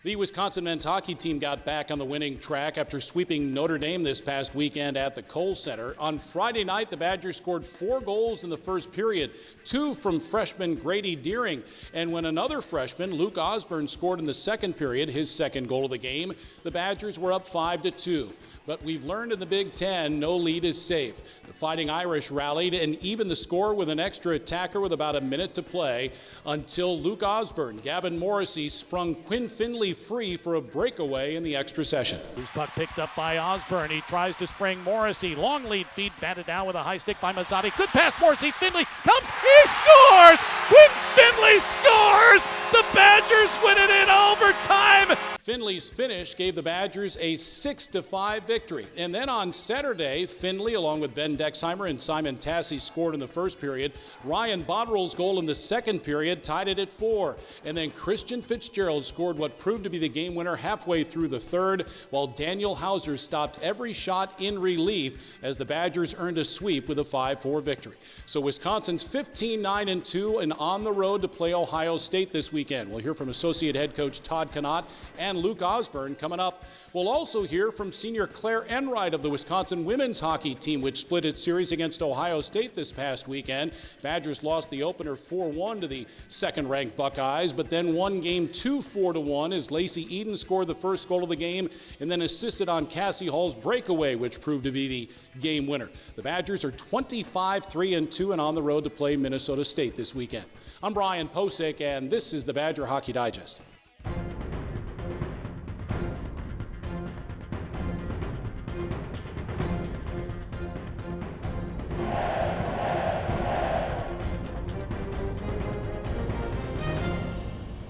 The Wisconsin men's hockey team got back on the winning track after sweeping Notre Dame this past weekend at the Kohl Center. On Friday night, the Badgers scored 4 goals in the first period, 2 from freshman Grady Deering. And when another freshman, Luke Osburn, scored in the second period, his second goal of the game, the Badgers were up 5-2. But we've learned in the Big Ten, no lead is safe. The Fighting Irish rallied and evened the score with an extra attacker with about a minute to play until Luke Osburn, Gavin Morrissey sprung Quinn Finley free for a breakaway in the extra session. Loose puck picked up by Osburn. He tries to spring Morrissey. Long lead feed batted down with a high stick by Mazzotti. Good pass, Morrissey. Finley comes. He scores! Quinn Finley scores! The Badgers win it in overtime! Finley's finish gave the Badgers a 6-5 victory. And then on Saturday, Finley, along with Ben Dexheimer and Simon Tassi, scored in the first period. Ryan Botterill's goal in the second period tied it at 4. And then Christian Fitzgerald scored what proved to be the game winner halfway through the third, while Daniel Hauser stopped every shot in relief as the Badgers earned a sweep with a 5-4 victory. So Wisconsin's 15-9-2 and on the road to play Ohio State this weekend. We'll hear from Associate Head Coach Todd Knott and Luke Osburn coming up. We'll also hear from senior Claire Enright of the Wisconsin women's hockey team, which split its series against Ohio State this past weekend. Badgers lost the opener 4-1 to the second-ranked Buckeyes, but then won game 2 4-1 as Lacey Eden scored the first goal of the game and then assisted on Cassie Hall's breakaway, which proved to be the game winner. The Badgers are 25-3-2 and on the road to play Minnesota State this weekend. I'm Brian Posick, and this is the Badger Hockey Digest.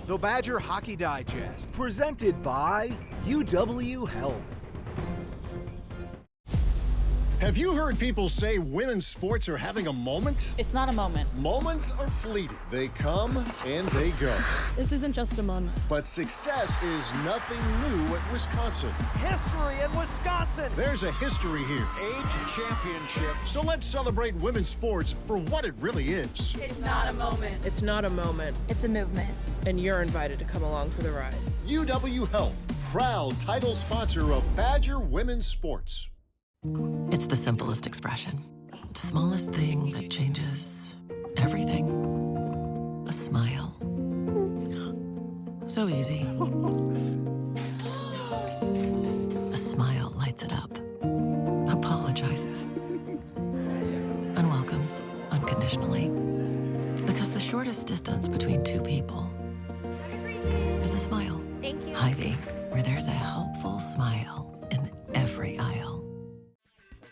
The Badger Hockey Digest, presented by UW Health. Have you heard people say women's sports are having a moment? It's not a moment. Moments are fleeting. They come and they go. This isn't just a moment. But success is nothing new at Wisconsin. History in Wisconsin. There's a history here. Age championship. So let's celebrate women's sports for what it really is. It's not a moment. It's not a moment. It's a movement. And you're invited to come along for the ride. UW Health, proud title sponsor of Badger Women's Sports. It's the simplest expression. The smallest thing that changes everything. A smile. So easy. A smile lights it up. Apologizes. And welcomes unconditionally. Because the shortest distance between two people is a smile. Thank you. Hy-Vee, where there's a helpful smile in every aisle.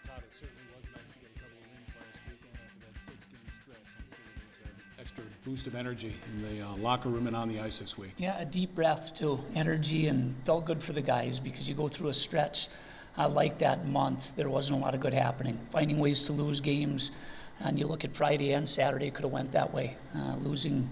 Todd, it certainly was nice to get a couple of wins last weekend after that 6-game stretch. I'm sure there was an extra boost of energy in the locker room and on the ice this week. Yeah, a deep breath too, energy, and felt good for the guys because you go through a stretch like that month. There wasn't a lot of good happening. Finding ways to lose games, and you look at Friday and Saturday, could have went that way. Losing,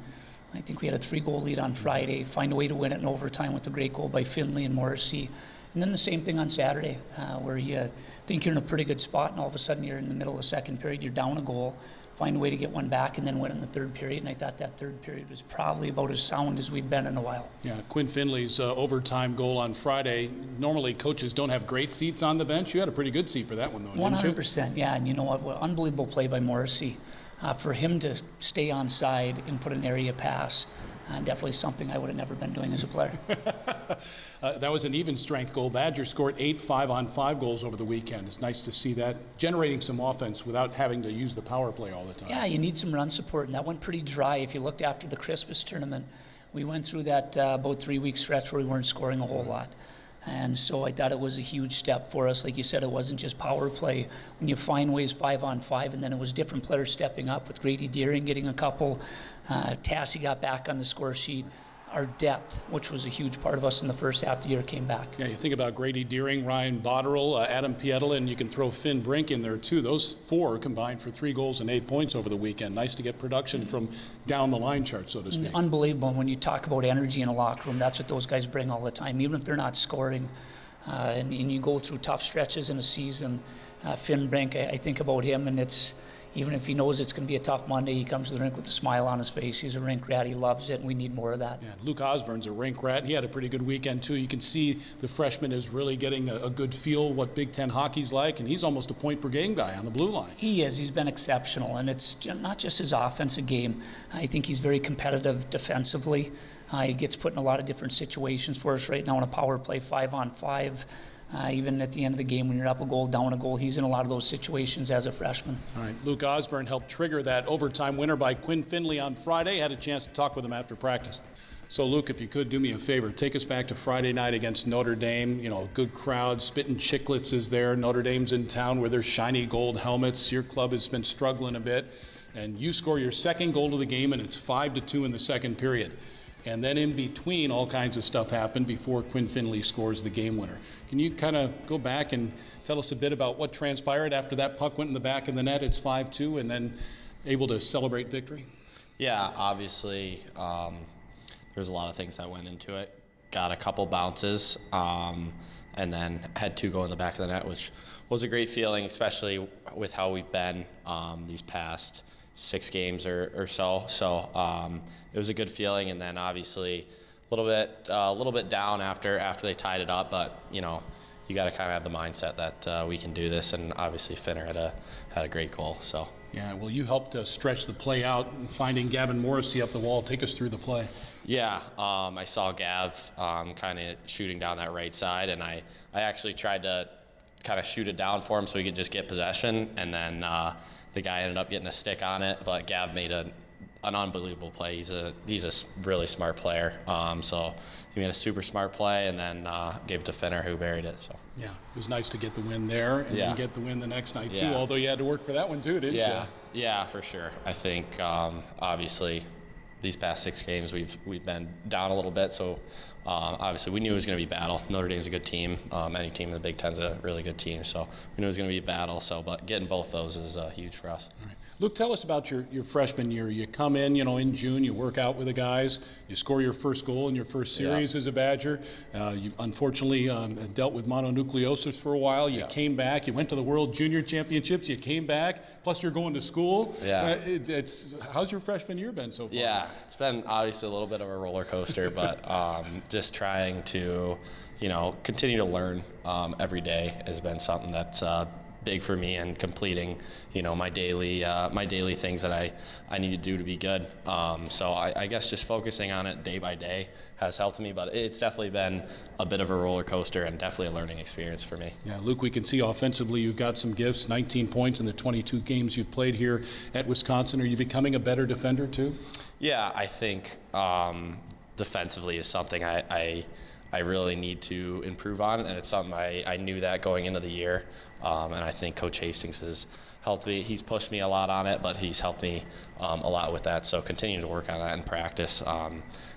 I think we had a 3-goal lead on Friday, find a way to win it in overtime with a great goal by Finley and Morrissey. And then the same thing on Saturday, where you think you're in a pretty good spot, and all of a sudden you're in the middle of the second period, you're down a goal, find a way to get one back, and then win in the third period. And I thought that third period was probably about as sound as we've been in a while. Yeah, Quinn Finley's overtime goal on Friday. Normally coaches don't have great seats on the bench. You had a pretty good seat for that one, though, didn't you? 100%, yeah. And you know what? Unbelievable play by Morrissey. For him to stay on side and put an area pass, definitely something I would have never been doing as a player. That was an even strength goal. Badgers scored 8 5-on-5 goals over the weekend. It's nice to see that, generating some offense without having to use the power play all the time. Yeah, you need some run support, and that went pretty dry. If you looked after the Christmas tournament, we went through that about 3-week stretch where we weren't scoring a whole lot. And so I thought it was a huge step for us. Like you said, it wasn't just power play. When you find ways 5-on-5, and then it was different players stepping up with Grady Deering getting a couple. Tassie got back on the score sheet. Our depth, which was a huge part of us in the first half of the year, came back. Yeah, you think about Grady Deering, Ryan Botterill, Adam Pietila, and you can throw Finn Brink in there too. Those 4 combined for 3 goals and 8 points over the weekend. Nice to get production from down the line chart, so to speak. Unbelievable. When you talk about energy in a locker room, that's what those guys bring all the time, even if they're not scoring. And you go through tough stretches in a season. Finn Brink, I think about him, and it's, even if he knows it's going to be a tough Monday, he comes to the rink with a smile on his face. He's a rink rat. He loves it, and we need more of that. Yeah, Luke Osburn's a rink rat. He had a pretty good weekend, too. You can see the freshman is really getting a good feel what Big Ten hockey's like, and he's almost a point-per-game guy on the blue line. He is. He's been exceptional, and it's not just his offensive game. I think he's very competitive defensively. He gets put in a lot of different situations for us right now in a power play 5-on-5. Even at the end of the game when you're up a goal, down a goal, he's in a lot of those situations as a freshman. All right, Luke Osburn helped trigger that overtime winner by Quinn Finley on Friday. Had a chance to talk with him after practice. So, Luke, if you could do me a favor, take us back to Friday night against Notre Dame. You know, good crowd, Spittin' Chicklets is there. Notre Dame's in town with their shiny gold helmets. Your club has been struggling a bit, and you score your second goal of the game, and it's 5-2 in the second period. And then in between, all kinds of stuff happened before Quinn Finley scores the game winner. Can you kind of go back and tell us a bit about what transpired after that puck went in the back of the net? It's 5-2, and then able to celebrate victory? Yeah, obviously, there's a lot of things that went into it. Got a couple bounces, and then had 2 go in the back of the net, which was a great feeling, especially with how we've been these past 6 games or so. So it was a good feeling, and then obviously a little bit down after they tied it up. But you know, you got to kind of have the mindset that we can do this, and obviously Finner had a great goal. So yeah, well, you helped stretch the play out, finding Gavin Morrissey up the wall. Take us through the play. Yeah, I saw Gav kind of shooting down that right side, and I actually tried to kind of shoot it down for him so he could just get possession, and then the guy ended up getting a stick on it, but Gav made an unbelievable play. He's a really smart player. So he made a super smart play, and then gave it to Finner, who buried it. So yeah, it was nice to get the win there, and then get the win the next night too. Although you had to work for that one too, didn't you? Yeah, for sure. I think obviously these past 6 games we've been down a little bit. So obviously we knew it was going to be battle. Notre Dame's a good team. Any team in the Big Ten's a really good team. So we knew it was going to be a battle. So, but getting both those is huge for us. All right. Luke, tell us about your freshman year. You come in, in June, you work out with the guys, you score your first goal in your first series as a Badger. You unfortunately dealt with mononucleosis for a while. You came back. You went to the World Junior Championships. You came back. Plus, you're going to school. Yeah. How's your freshman year been so far? Yeah, it's been obviously a little bit of a roller coaster, but just trying to, continue to learn every day has been something that's big for me, and completing, my daily things that I need to do to be good. So I guess just focusing on it day by day has helped me, but it's definitely been a bit of a roller coaster and definitely a learning experience for me. Yeah, Luke, we can see offensively you've got some gifts, 19 points in the 22 games you've played here at Wisconsin. Are you becoming a better defender too? Yeah, I think defensively is something I really need to improve on, and it's something I knew that going into the year, and I think Coach Hastings has helped me. He's pushed me a lot on it, but he's helped me a lot with that. So continuing to work on that in practice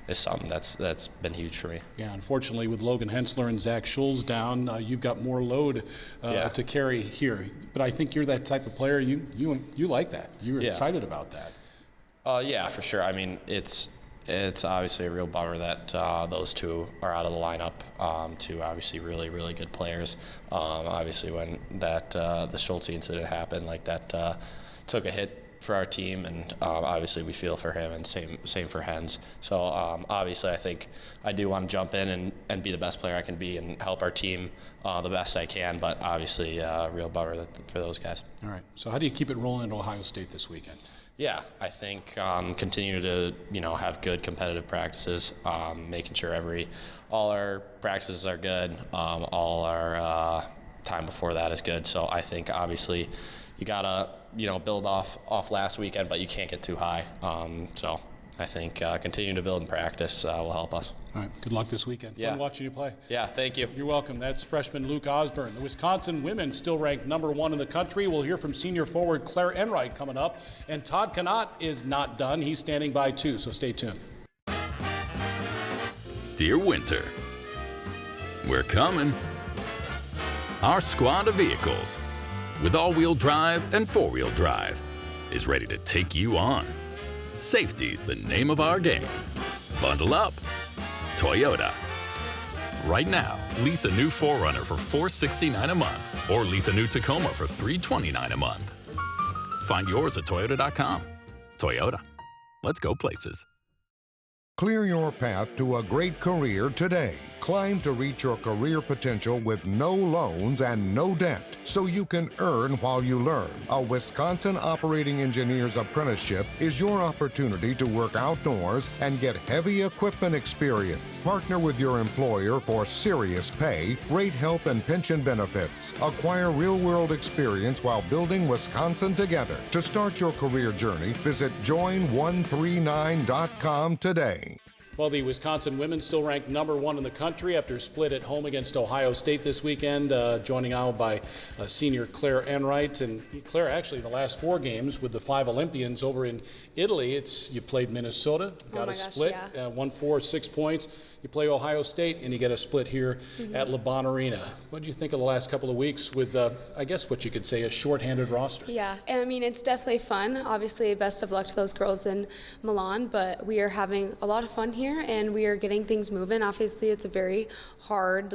is something that's been huge for me. Yeah, unfortunately with Logan Hensler and Zach Schulz down, you've got more load to carry here. But I think you're that type of player. You like that. You're excited about that. Yeah, for sure. I mean, it's obviously a real bummer that those two are out of the lineup. Two obviously really, really good players. Obviously when that the Schultz incident happened, like that took a hit for our team, and obviously we feel for him, and same for Hens. So obviously I think I do want to jump in and be the best player I can be and help our team the best I can, but obviously real bummer for those guys. All right, so how do you keep it rolling at Ohio State this weekend? Yeah, I think continue to have good competitive practices, making sure all our practices are good, all our time before that is good. So I think obviously you gotta build off last weekend, but you can't get too high. So I think continuing to build and practice will help us. All right, good luck this weekend. Fun watching you play. Yeah, thank you. You're welcome. That's freshman Luke Osburn. The Wisconsin women still ranked #1 in the country. We'll hear from senior forward Claire Enright coming up. And Todd Knott is not done. He's standing by too, so stay tuned. Dear Winter, we're coming. Our squad of vehicles, with all-wheel drive and four-wheel drive, is ready to take you on. Safety's the name of our game. Bundle up. Toyota. Right now, lease a new 4Runner for $469 a month, or lease a new Tacoma for $329 a month. Find yours at Toyota.com. Toyota. Let's go places. Clear your path to a great career today. Climb to reach your career potential with no loans and no debt, so you can earn while you learn. A Wisconsin Operating Engineer's Apprenticeship is your opportunity to work outdoors and get heavy equipment experience. Partner with your employer for serious pay, great health and pension benefits. Acquire real-world experience while building Wisconsin together. To start your career journey, visit join139.com today. Well, the Wisconsin women still ranked number 1 in the country after a split at home against Ohio State this weekend, joining out by senior Claire Enright. And Claire, actually, the last 4 games with the 5 Olympians over in Italy, you played Minnesota, got a split, 1-4, 6 points. You play Ohio State, and you get a split here at LeBron Arena. What do you think of the last couple of weeks with, I guess what you could say, a shorthanded roster? Yeah, I mean, it's definitely fun. Obviously, best of luck to those girls in Milan, but we are having a lot of fun here, and we are getting things moving. Obviously, it's a very hard,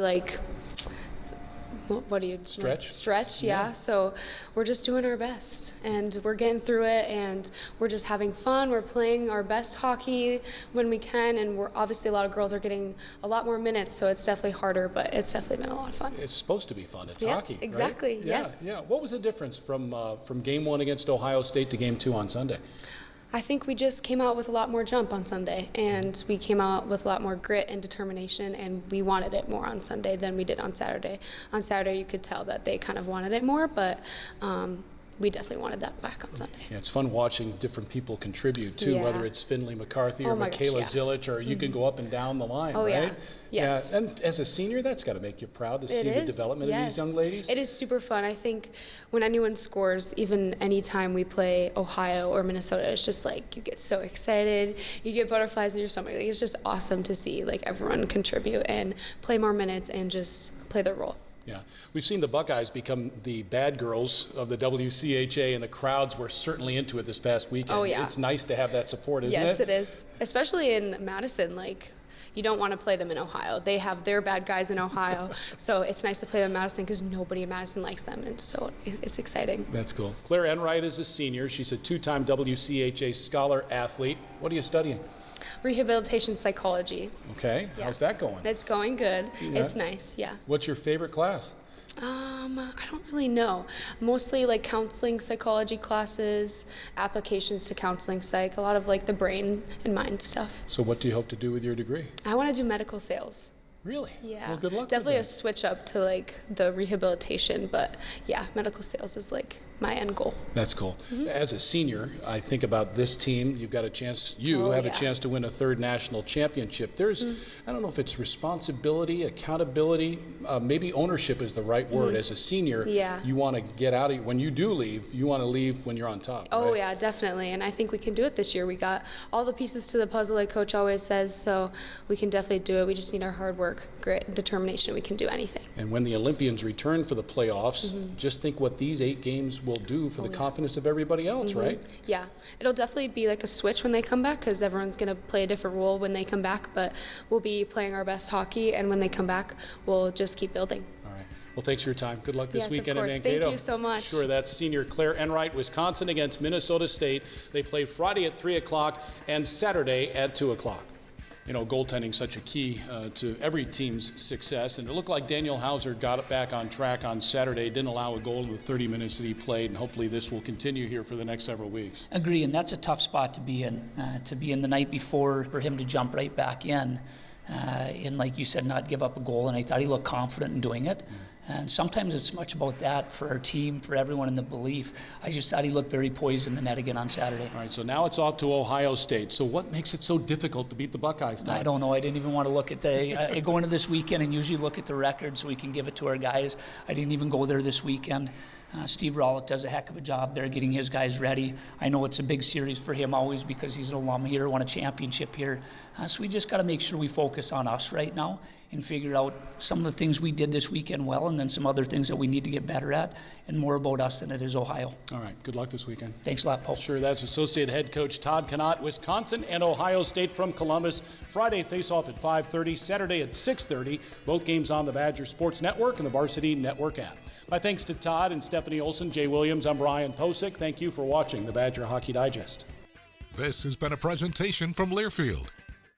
what do you stretch, yeah. So we're just doing our best, and we're getting through it, and we're just having fun. We're playing our best hockey when we can, and we're obviously a lot of girls are getting a lot more minutes, so it's definitely harder, but it's definitely been a lot of fun. It's supposed to be fun. It's hockey, exactly. Right? Yes. Yeah. What was the difference from game 1 against Ohio State to game 2 on Sunday? I think we just came out with a lot more jump on Sunday, and we came out with a lot more grit and determination, and we wanted it more on Sunday than we did on Saturday. On Saturday, you could tell that they kind of wanted it more, but we definitely wanted that back on Sunday. Yeah, it's fun watching different people contribute, too, whether it's Finley McCarthy or Michaela Zilic, or you can go up and down the line, right? Yes. Yeah, and as a senior, that's got to make you proud to see the development of these young ladies. It is super fun. I think when anyone scores, even any time we play Ohio or Minnesota, it's just like you get so excited. You get butterflies in your stomach. Like, it's just awesome to see everyone contribute and play more minutes and just play their role. Yeah, we've seen the Buckeyes become the bad girls of the WCHA, and the crowds were certainly into it this past weekend. Oh, yeah. It's nice to have that support, isn't it? Yes, it is. Especially in Madison, you don't want to play them in Ohio. They have their bad guys in Ohio, so it's nice to play them in Madison because nobody in Madison likes them, and so it's exciting. That's cool. Claire Enright is a senior. She's a 2-time WCHA scholar athlete. What are you studying? Rehabilitation psychology. Okay. Yeah. How's that going? It's going good. Yeah. It's nice, yeah. What's your favorite class? I don't really know. Mostly counseling psychology classes, applications to counseling psych, a lot of the brain and mind stuff. So what do you hope to do with your degree? I want to do medical sales. Really? Yeah. Well, good luck. Definitely with a switch up to the rehabilitation, but yeah, medical sales is my end goal. That's cool. Mm-hmm. As a senior, I think about this team. You've got a chance. You have a chance to win a 3rd national championship. There's, I don't know if it's responsibility, accountability, maybe ownership is the right word. As a senior, you want to get out of. When you do leave, you want to leave when you're on top. Oh right? Yeah, definitely. And I think we can do it this year. We got all the pieces to the puzzle, like Coach always says. So we can definitely do it. We just need our hard work, grit, and determination. We can do anything. And when the Olympians return for the playoffs, just think what these 8 games will do for the confidence of everybody else, right? Yeah, it'll definitely be a switch when they come back because everyone's going to play a different role when they come back, but we'll be playing our best hockey, and when they come back, we'll just keep building. All right. Well, thanks for your time. Good luck this weekend in Mankato. Thank you so much. Sure, that's senior Claire Enright, Wisconsin against Minnesota State. They play Friday at 3 o'clock and Saturday at 2 o'clock. Goaltending such a key to every team's success, and it looked like Daniel Hauser got it back on track on Saturday, didn't allow a goal in the 30 minutes that he played, and hopefully this will continue here for the next several weeks. Agree, and that's a tough spot to be in the night before for him to jump right back in. And like you said, not give up a goal, and I thought he looked confident in doing it. And sometimes it's much about that for our team, for everyone in the belief. I just thought he looked very poised in the net again on Saturday. All right, so now it's off to Ohio State. So what makes it so difficult to beat the Buckeyes, Todd? I don't know. I didn't even want to look at I go into this weekend and usually look at the record so we can give it to our guys. I didn't even go there this weekend. Steve Rollick does a heck of a job there getting his guys ready. I know it's a big series for him always because he's an alum here, won a championship here. So we just got to make sure we focus focus on us right now and figure out some of the things we did this weekend well, and then some other things that we need to get better at, and more about us than it is Ohio. All right, good luck this weekend. Thanks a lot, Paul. Sure, that's Associate Head Coach Todd Knott. Wisconsin and Ohio State from Columbus. Friday face-off at 5:30, Saturday at 6:30. Both games on the Badger Sports Network and the Varsity Network app. My thanks to Todd and Stephanie Olson, Jay Williams. I'm Brian Posick. Thank you for watching the Badger Hockey Digest. This has been a presentation from Learfield,